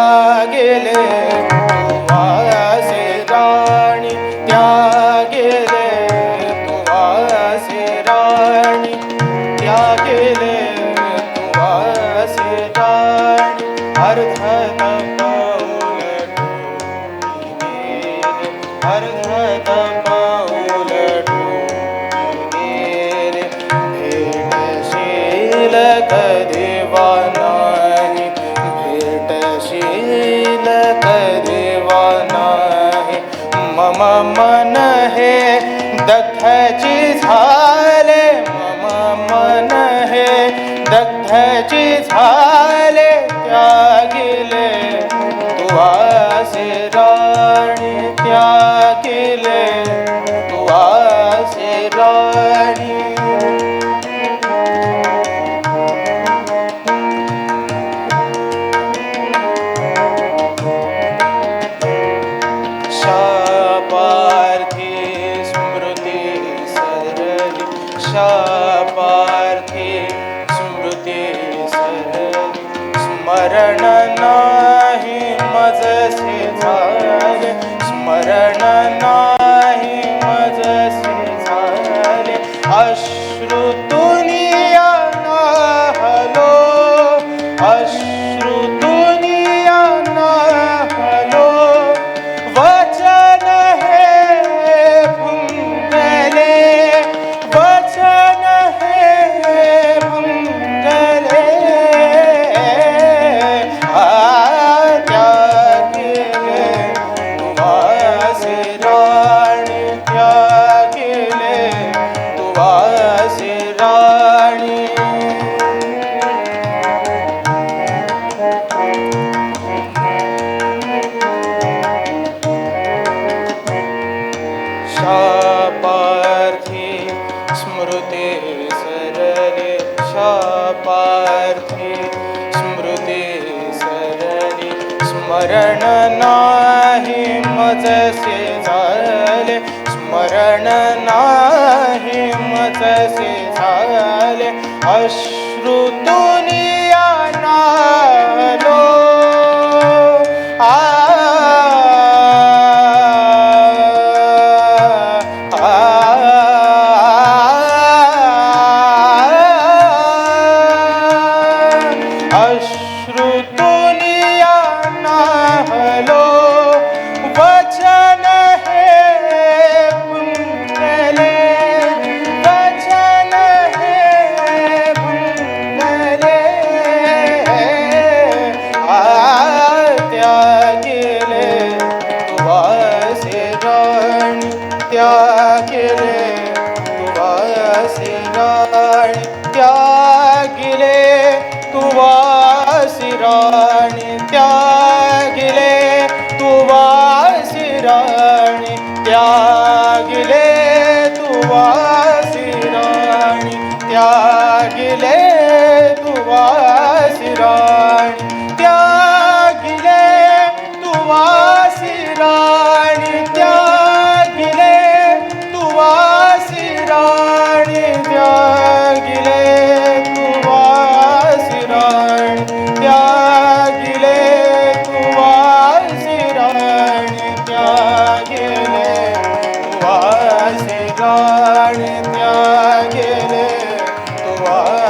त्यागिले तुवासे राणी त्यागिले तुवासे राणी त्यागिले तुवासे राणी अर्धत पाऊल टोकी गेले अर्धत पाऊल टोकी गेले भेटशील कधीवा नाही भेटशील कधीवा नाही मम मन हे दग्धची झाले मम मन हे दग्धची झाले त्यागिले तुवासे राणी त्यागिले तुवासे राणी शापार्थी स्मृती सरली शापार्थी स्मृती सरली स्मरण नाही मजसे झाले स्मरण नाही मजसे झाले अश्रुतुनिया नाहलो अश्रुतुनिया नाहलो वचन हे भुंगले वचन हे भुंगले त्यागिले तुवासे राणी त्यागिले तुवासे राणी शापार्थी स्मृती सरले शापार्थी स्मृती सरली स्मरण नाही मजसे झाले स्मरण नाही मजसे झाले अश्रुतुनिया नालो अश्रुतुनिया नाहलो वचन हे भुंगले वचन हे भुंगले त्यागिले तुवासे राणी त्यागिले तुवासे राणी त्यागिले तुवासी राणी त्यागिले तुवासी राणी त्यागिले तुवासी राणी त्यागिले तुवासी राणी त्यागिले तुवासी राणी त्यागिले तुवासी राणी त्यागिले तुवासी राणी त्यागिले तुवासी राणी त्यागिले तुवासी राणी त्यागिले तुवासी